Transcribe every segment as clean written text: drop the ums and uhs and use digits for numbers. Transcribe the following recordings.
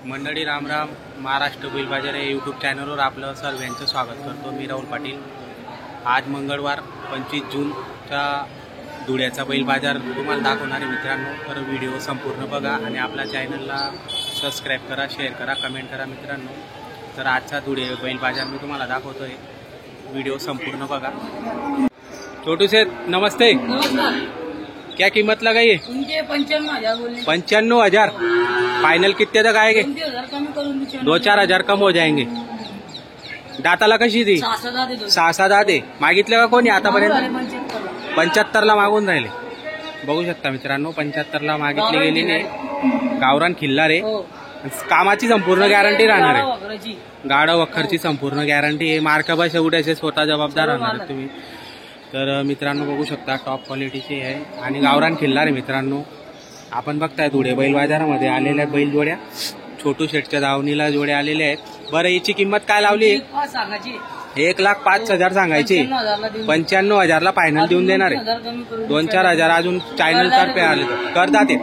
मंडळी रामराम. महाराष्ट्र बैल बाजार या यूट्यूब चॅनलवर आपलं सर्वांचं स्वागत करतो. मी राहुल पाटील. आज मंगळवार 25 जूनचा धुळ्याचा बैल बाजार तुम्हाला दाखवणार आहे मित्रांनो. तर व्हिडिओ संपूर्ण बघा आणि आपल्या चॅनलला सबस्क्राईब करा, शेअर करा, कमेंट करा मित्रांनो. तर आजचा धुळे बैल बाजार मी तुम्हाला दाखवतोय. व्हिडिओ संपूर्ण बघा. छोटू सेठ नमस्ते. क्या कीमत लगाई है? 95,000 बोले. 95,000. फाइनल कितने तक आएंगे? 2-4 हजार कम हो जाएंगे. दाताला कशी ती? 6-7 दाते. मागितले का कोणी आतापर्यंत? 75ला मागून राहिले. बघू शकता मित्रांनो, 75ला मागितली गेली नाही. गावरान खिल्लार आहे. कामाची संपूर्ण गॅरंटी राहणार आहे. गाडा वखरची संपूर्ण गॅरंटी आहे. मार्का शेवटाचे स्वतः जबाबदार राहणार आहे तुम्ही. तर मित्रांनो बघू शकता टॉप क्वालिटीची आहे आणि गावरान खिल्लार आहे मित्रांनो. आपण बघताय धुळे बैल बाजारामध्ये आलेल्या बैल जोड्या. छोटू शेठच्या दावणीला जोड्या आलेल्या आहेत. बरं याची किंमत काय लावली? 1,05,000 सांगायची. 95,000ला फायनल देऊन देणार आहे. 2-4 हजार अजून चॅनल तर्फे आले तर करतात ते.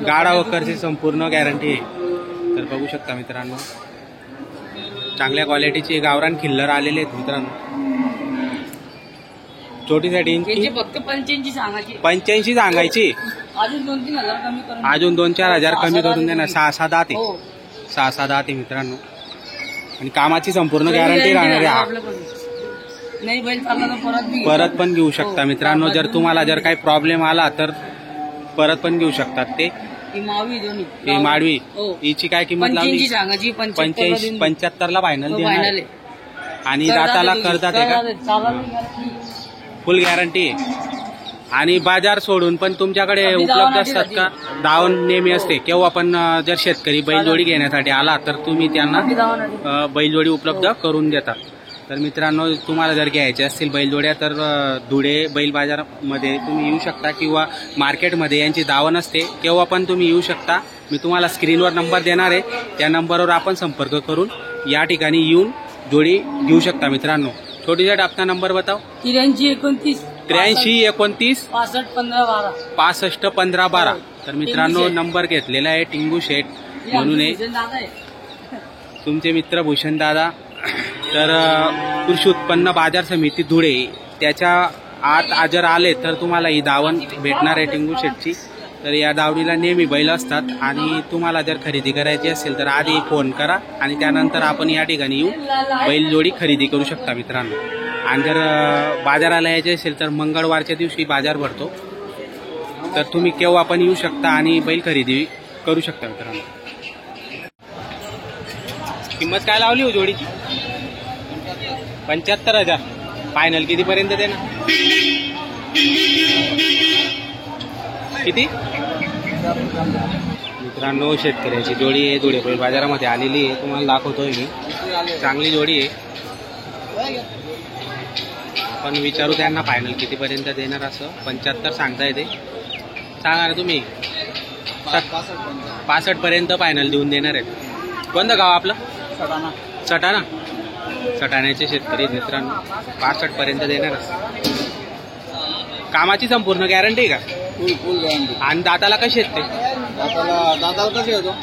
गाडा वखरची संपूर्ण गॅरंटी आहे. तर बघू शकता मित्रांनो चांगल्या क्वालिटीची गावरान खिल्लर आलेले आहेत मित्रांनो. छोटीसाठी फक्त 85 सांगायची. अजून 2-4 हजार कमी करून देणार. 6-7 दाते. 6-7 दाते मित्रांनो आणि कामाची संपूर्ण गॅरंटी राहणार आहे. परत पण घेऊ शकता मित्रांनो. जर तुम्हाला जर काही प्रॉब्लेम आला तर परत पण घेऊ शकतात ते. ही माडवी हिची काय किंमत लावली? 75ला फायनल देणार आणि दाताला करतात का? फुल गॅरंटी आहे. आणि बाजार सोडून पण तुमच्याकडे उपलब्ध असतात का? दावण नेहमी असते. केव्हा पण जर शेतकरी बैलजोडी घेण्यासाठी आला तर तुम्ही त्यांना बैलजोडी उपलब्ध करून देतात. तर मित्रांनो तुम्हाला जर घ्यायचे असतील बैलजोड्या तर धुळे बैल बाजारामध्ये तुम्ही येऊ शकता किंवा मार्केटमध्ये यांची दावण असते. केव्हा पण तुम्ही येऊ शकता. मी तुम्हाला स्क्रीनवर नंबर देणार आहे. त्या नंबरवर आपण संपर्क करून या ठिकाणी येऊन जोडी घेऊ शकता मित्रांनो. छोटी शेठ आपका नंबर बताओ. 83 29 65 15 12. तर मित्रांनो नंबर घेतलेला आहे टिंगू शेठ म्हणून आहे. तुमचे मित्र भूषण दादा. तर कृषी उत्पन्न बाजार समिती धुळे त्याच्या आत जर आले तर तुम्हाला ही दावण भेटणार आहे टिंगू शेठची. तर या दावणीला नेहमी बैल असतात आणि तुम्हाला जर खरेदी करायची असेल तर आधी फोन करा आणि त्यानंतर आपण या ठिकाणी येऊन बैलजोडी खरेदी करू शकता मित्रांनो. आणि जर बाजाराला यायचे असेल तर मंगळवारच्या दिवशी बाजार भरतो. तर तुम्ही केव्हा पण येऊ शकता आणि बैल खरेदी करू शकता मित्रांनो. किंमत काय लावली हो जोडीची? 75,000. फायनल कितीपर्यंत देणार? किती? मित्रांनो शेतकऱ्याची जोडी आहे. धुळे बैल बाजारामध्ये आलेली आहे. तुम्हाला दाखवतोय मी. चांगली जोडी आहे. आपण विचारू त्यांना फायनल कितीपर्यंत देणार. असं 75 सांगता येते. सांगा ना तुम्ही. 65 पर्यंत फायनल देऊन देणार आहेत. कोणतं गाव आपलं? सटाणा. सटाण्याचे शेतकरी मित्रांनो 65 पर्यंत देणार. कामाची संपूर्ण गॅरंटी का? फुल गॅरंटी. आणि दाताला कसे आहेत ते? दाताला कसे होतो?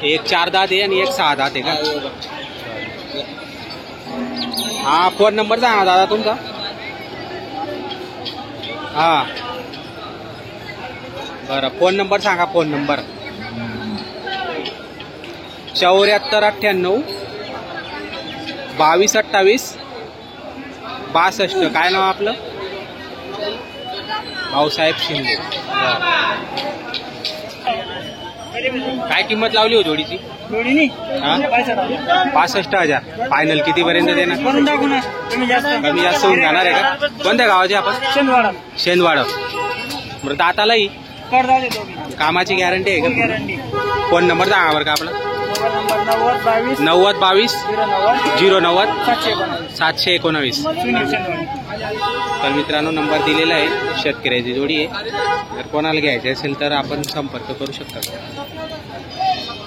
एक 4 दात आहे आणि एक 6 दात आहे का? हा फोन नंबर सांगा दादा तुमचा. हा बरं फोन नंबर सांगा. Phone number 7498 22 28 62. काय नाव आपलं? भाऊसाहेब शिंदे. काय किंमत लावली हो जोडीची? 65,000. फायनल कितीपर्यंत देणार? कमी जास्त होऊन जाणार आहे का? कोणत्या गावाचे आपण? शेंदवाड. बरं दातालाही कामाची गॅरंटी आहे का? फोन नंबर सांगा बरं का आपला. 90 22 09 719. तर मित्रांनो नंबर दिलेला आहे. शेतकऱ्याची जोडी आहे. जर कोणाला घ्यायचे असेल तर आपण संपर्क करू शकता.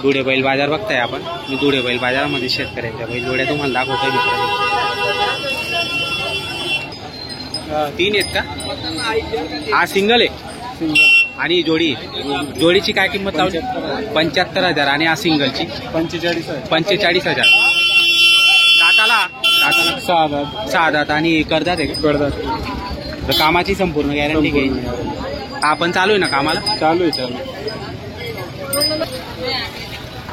धुळे बैल बाजार बघताय आपण. मी धुळे बैल बाजारामध्ये शेतकऱ्यांच्या बैल जोड्या तुम्हाला दाखवतोय मित्रांनो. 3 आहेत का? हा सिंगल आहे. आणि ही जोडी जोडीची काय किंमत लावली? 75,000 आणि हा सिंगलची 45,000. दाताला 6 दात आणि करदात आहे का? तर कामाची संपूर्ण गॅरंटी घ्यायची. आपण चालू आहे ना कामाला? चालू आहे.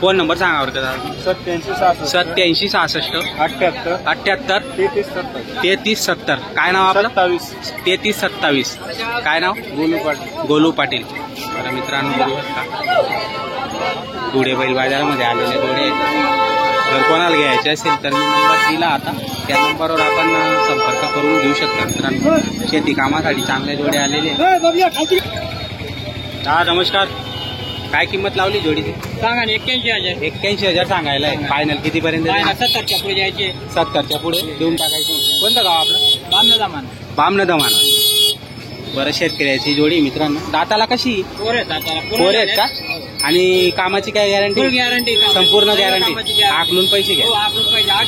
फोन नंबर सांगा बरं का दादा. 87 66 78 33 70. काय नाव आपलं? 33 27. काय नाव? गोलू पाटील. बरं मित्रांनो बघू शकता धुळे बैल बाजारामध्ये आलेले घोडे. जर कोणाला घ्यायचे असेल तर मी नंबर दिला आता, त्या नंबरवर आपण संपर्क करून घेऊ शकता मित्रांनो. शेती कामासाठी चांगले जोडे आलेले. हा नमस्कार. काय किंमत लावली जोडीची? सांगा ना. 81,000. 81,000 सांगायला आहे. फायनल कितीपर्यंत? 70च्या पुढे जायचे. 70च्या पुढे देऊन टाकायचं. कोणतं गाव आपलं? बामनदमान. बरं शेतकऱ्याची जोडी मित्रांनो. दाताला कशी? पोर आहेत का? आणि कामाची काय गॅरंटी? संपूर्ण गॅरंटी. आकलून पैसे घ्या. 8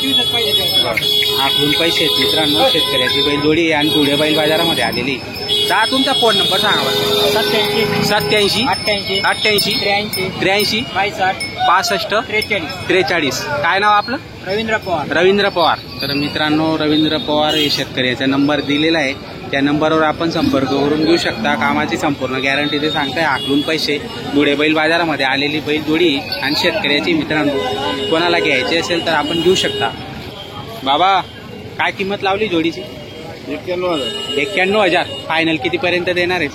दिवसात पाहिजे. आकलून पैसे आहेत मित्रांनो. शेतकऱ्याची बैल जोडी आणि धुळे बैल बाजारामध्ये आलेली. जा तुमचा फोन नंबर सांगा बरं. 87 88 83 63 65 43. काय नाव आपलं? रवींद्र पवार. तर मित्रांनो रवींद्र पवार हे शेतकऱ्याचा नंबर दिलेला आहे. त्या नंबरवर आपण संपर्क करून घेऊ शकता. कामाची संपूर्ण गॅरंटी ते सांगताय. आकलून पैसे. धुळे बैल बाजारामध्ये आलेली बैल जोडी आणि शेतकऱ्याची मित्रांनो. कोणाला घ्यायची असेल तर आपण घेऊ शकता. बाबा काय किंमत लावली जोडीची? 91,000. फायनल कितीपर्यंत देणार आहे?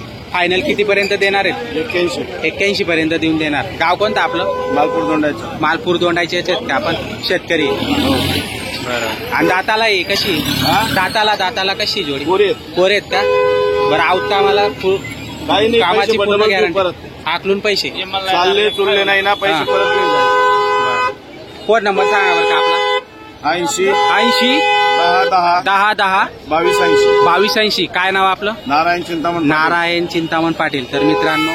81 पर्यंत देऊन देणार. गाव कोणतं आपलं? मालपूर दोंडाचे आहेत का आपण? शेतकरी. बरं. आणि दाताला आहे कशी? दाताला कशी जोडी? पोरेत का? बरं आवता मला कामाची पूर्ण गॅरंटी. आकलून पैसे चालले नाही ना पैसे परत. फोन नंबर सांगा बरं का आपला? 80 10 10 22 80. काय नाव आपलं? नारायण चिंतामण पाटील. तर मित्रांनो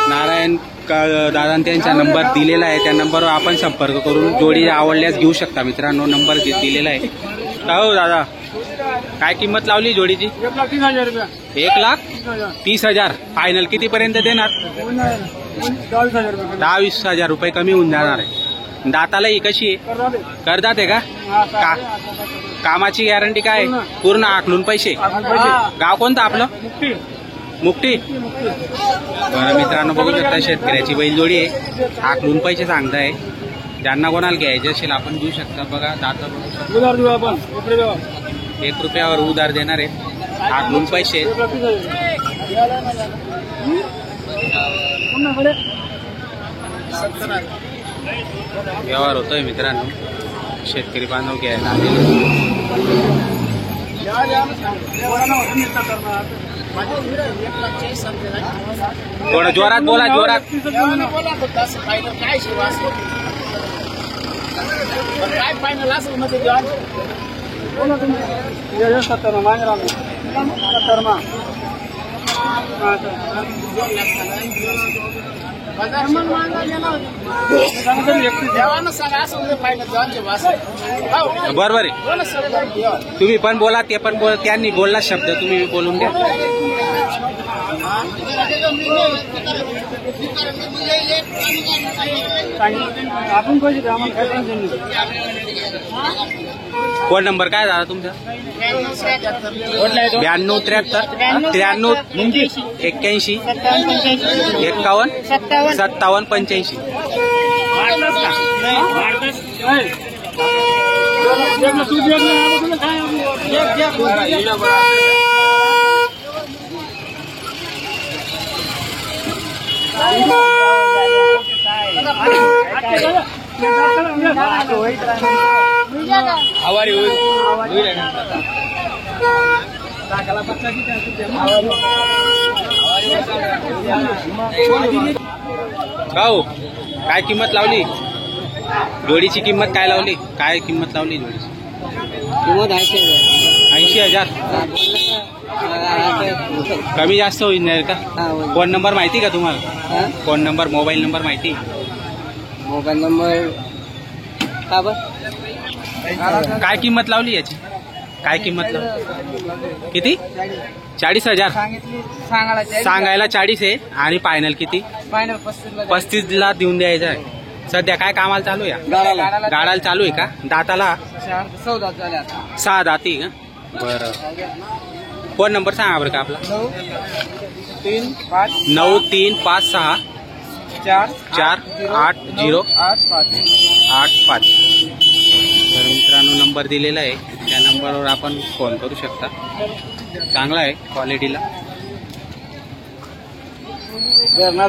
नारायण दादा त्यांचा नंबर दिलेला आहे. त्या नंबरवर आपण संपर्क करून जोडी आवडल्यास घेऊ शकता मित्रांनो. नंबर दिलेला आहे. हो दादा काय किंमत लावली जोडीची? 1,30,000. फायनल कितीपर्यंत देणार? 10-20,000 रुपये कमी होऊन जाणार आहे. दाताला ही कशी आहे? करदात आहे का? कामाची गॅरंटी काय? पूर्ण आकलून पैसे. गाव कोणतं आपलं? मुक्टी. बरं मित्रांनो बघू शकता शेतकऱ्याची बैल जोडी आहे. आकलून पैसे सांगताय. ज्यांना कोणाला घ्यायचे असेल आपण घेऊ शकता. बघा दाता बघू शकता. 1 रुपयावर उधार देणार आहे. आकलून पैसे. व्यवहार होतोय मित्रांनो. शेतकरी बांधव घ्यायला थोडं जोरात बोला. जोरात काय फायनल असेल मध्ये बरोबर आहे. तुम्ही पण बोला ते पण बोला. त्यांनी बोलला शब्द तुम्ही बोलून द्या. आपण पैसे द्या आम्हाला काय टेन्शन नाही. फोन नंबर काय झाला तुमचा? 92 73 83 81 51 57 85. आवारी भाऊ काय किंमत लावली जोडीची? किंमत काय लावली? काय किंमत लावली जोडीची? किंमत 80,000. कमी जास्त होईल नाही का? फोन नंबर माहिती का तुम्हाला? फोन नंबर मोबाईल नंबर माहिती? मोबाईल नंबर काय किंमत लावली याची? काय किंमत किती? 40,000 सांगायला 40 आहे आणि फायनल किती? 35ला देऊन द्यायचं आहे. सध्या काय कामाला चालू आहे? गाडाला चालू आहे का? दाताला 6 दाती का? बरं. फोन नंबर सांगा बरं का आपला? 9356 48085. तर मित्रांनो नंबर दिलेला आहे, त्या नंबरवर आपण फोन करू शकता. चांगला आहे क्वालिटीला. ना